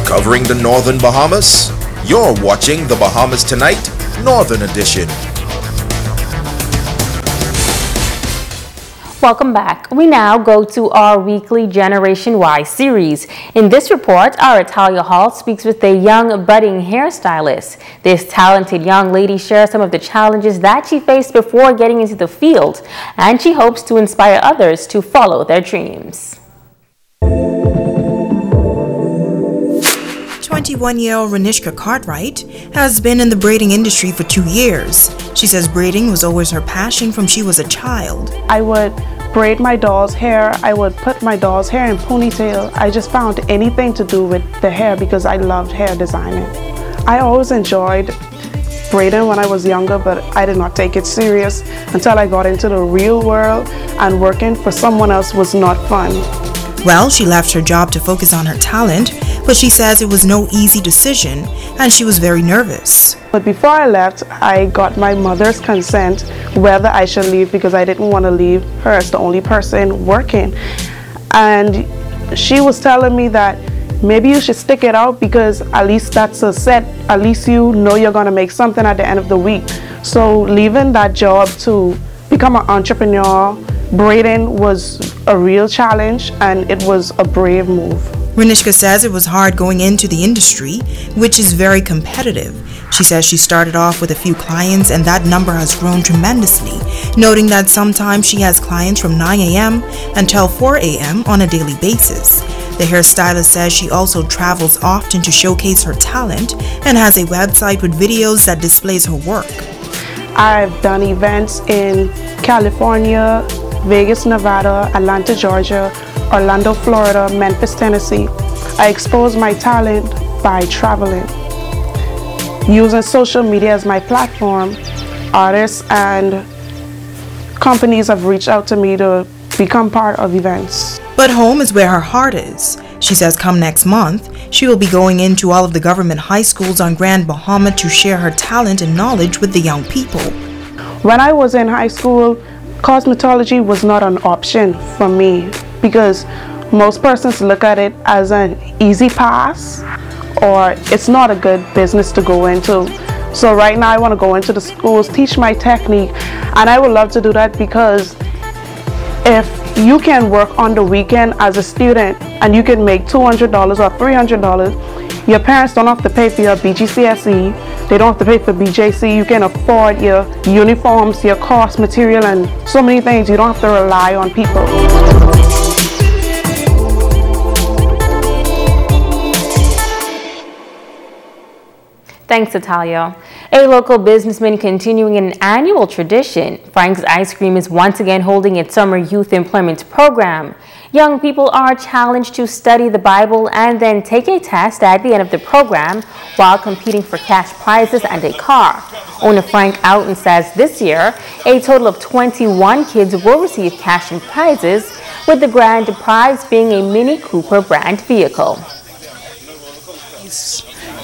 Covering the Northern Bahamas, you're watching the Bahamas Tonight, Northern Edition. Welcome back. We now go to our weekly Generation Y series. In this report, our Italia Hall speaks with a young budding hairstylist. This talented young lady shares some of the challenges that she faced before getting into the field, and she hopes to inspire others to follow their dreams. 21-year-old Renishka Cartwright has been in the braiding industry for 2 years. She says braiding was always her passion from she was a child. I would braid my doll's hair. I would put my doll's hair in ponytail. I just found anything to do with the hair because I loved hair designing. I always enjoyed braiding when I was younger, but I did not take it serious until I got into the real world, and working for someone else was not fun. Well, she left her job to focus on her talent, but she says it was no easy decision and she was very nervous. But before I left, I got my mother's consent whether I should leave, because I didn't want to leave her as the only person working. And she was telling me that maybe you should stick it out because at least that's a set. At least you know you're going to make something at the end of the week. So leaving that job to become an entrepreneur, braiding was a real challenge, and it was a brave move. Renishka says it was hard going into the industry, which is very competitive. She says she started off with a few clients and that number has grown tremendously, noting that sometimes she has clients from 9 a.m. until 4 a.m. on a daily basis. The hairstylist says she also travels often to showcase her talent and has a website with videos that displays her work. I've done events in California, Vegas, Nevada, Atlanta, Georgia, Orlando, Florida, Memphis, Tennessee. I expose my talent by traveling. Using social media as my platform, artists and companies have reached out to me to become part of events. But home is where her heart is. She says come next month, she will be going into all of the government high schools on Grand Bahama to share her talent and knowledge with the young people. When I was in high school, cosmetology was not an option for me because most persons look at it as an easy pass, or it's not a good business to go into. So right now I want to go into the schools, teach my technique, and I would love to do that because if you can work on the weekend as a student and you can make $200 or $300, your parents don't have to pay for your BGCSE, they don't have to pay for BJC, you can afford your uniforms, your cost, material, and so many things. You don't have to rely on people. Thanks, Italia. A local businessman continuing an annual tradition. Frank's Ice Cream is once again holding its summer youth employment program. Young people are challenged to study the Bible and then take a test at the end of the program while competing for cash prizes and a car. Owner Frank Outen says this year, a total of 21 kids will receive cash and prizes, with the grand prize being a Mini Cooper brand vehicle.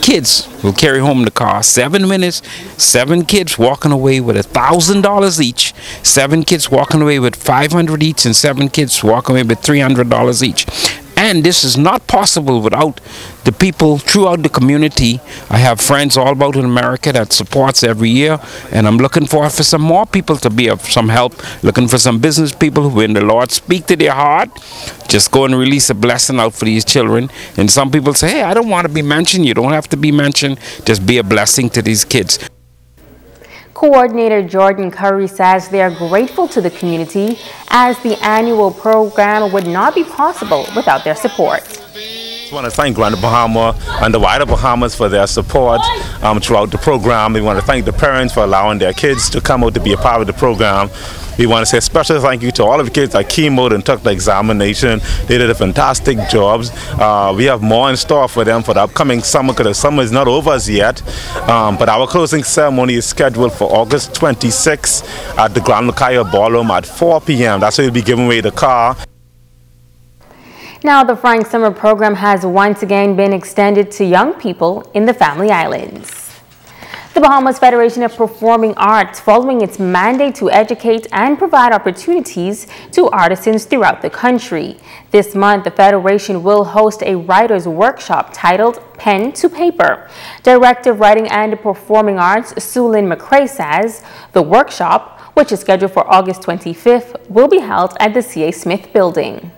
Kids will carry home the car. 7 minutes, 7 kids walking away with $1,000 each. 7 kids walking away with $500 each, and 7 kids walking away with $300 each. And this is not possible without the people throughout the community. I have friends all about in America that supports every year, and I'm looking for some more people to be of some help, looking for some business people who, when the Lord speak to their heart, just go and release a blessing out for these children. And some people say, hey, I don't want to be mentioned. You don't have to be mentioned. Just be a blessing to these kids. Coordinator Jordan Curry says they are grateful to the community as the annual program would not be possible without their support. I want to thank Grand Bahama and the wider Bahamas for their support throughout the program. We want to thank the parents for allowing their kids to come out to be a part of the program. We want to say a special thank you to all of the kids that came out and took the examination. They did a fantastic job. We have more in store for them for the upcoming summer, because the summer is not over as yet. But our closing ceremony is scheduled for August 26th at the Grand Lucaya Ballroom at 4 p.m. That's where we'll be giving away the car. Now, the Frank Summer Program has once again been extended to young people in the Family Islands. The Bahamas Federation of Performing Arts, following its mandate to educate and provide opportunities to artisans throughout the country. This month, the Federation will host a writer's workshop titled Pen to Paper. Director of Writing and Performing Arts, Sulin McCrae, says the workshop, which is scheduled for August 25th, will be held at the C.A. Smith Building.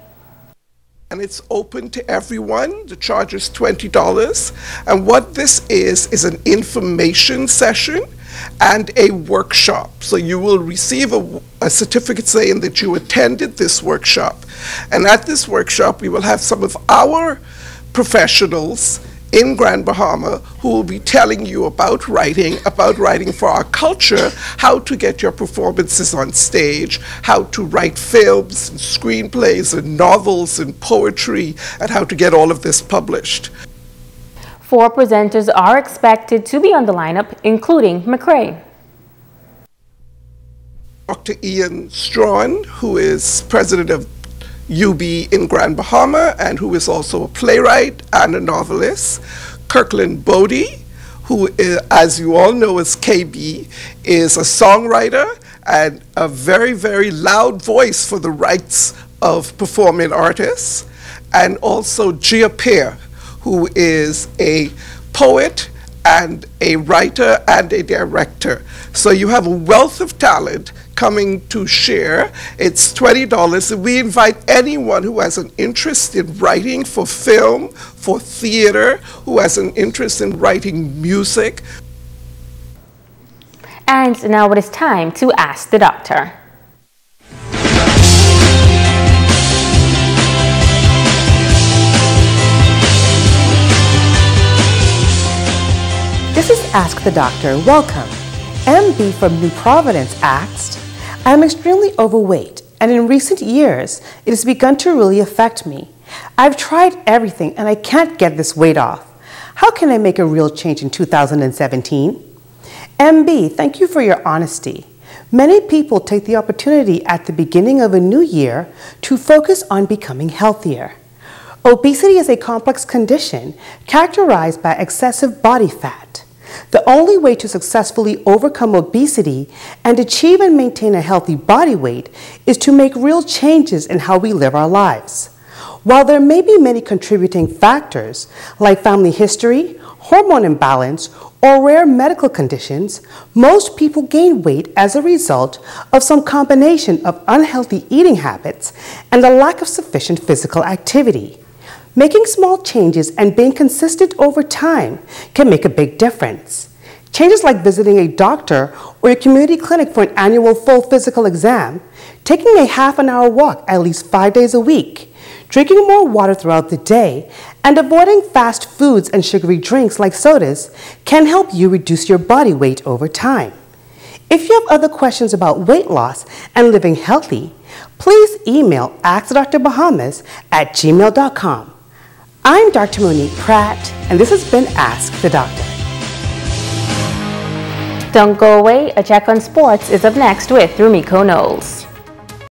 And it's open to everyone. The charge is $20. And what this is an information session and a workshop. So you will receive a certificate saying that you attended this workshop. And at this workshop, we will have some of our professionals in Grand Bahama who will be telling you about writing for our culture, how to get your performances on stage, how to write films and screenplays and novels and poetry, and how to get all of this published. 4 presenters are expected to be on the lineup, including McCrae. Dr. Ian Strawn, who is president of UB in Grand Bahama and who is also a playwright and a novelist. Kirkland Bodie, who is, as you all know as KB, is a songwriter and a very, very loud voice for the rights of performing artists. And also Gia Peer, who is a poet and a writer and a director. So you have a wealth of talent coming to share. It's $20, and we invite anyone who has an interest in writing for film, for theater, who has an interest in writing music. And now it is time to ask the doctor. This is Ask the Doctor. Welcome. MB from New Providence asked, I'm extremely overweight, and in recent years, it has begun to really affect me. I've tried everything, and I can't get this weight off. How can I make a real change in 2017? MB, thank you for your honesty. Many people take the opportunity at the beginning of a new year to focus on becoming healthier. Obesity is a complex condition characterized by excessive body fat. The only way to successfully overcome obesity and achieve and maintain a healthy body weight is to make real changes in how we live our lives. While there may be many contributing factors, like family history, hormone imbalance, or rare medical conditions, most people gain weight as a result of some combination of unhealthy eating habits and a lack of sufficient physical activity. Making small changes and being consistent over time can make a big difference. Changes like visiting a doctor or your community clinic for an annual full physical exam, taking a half-an-hour walk at least 5 days a week, drinking more water throughout the day, and avoiding fast foods and sugary drinks like sodas can help you reduce your body weight over time. If you have other questions about weight loss and living healthy, please email askdrbahamas@gmail.com. I'm Dr. Monique Pratt, and this has been Ask the Doctor. Don't go away. A check on sports is up next with Rumiko Knowles.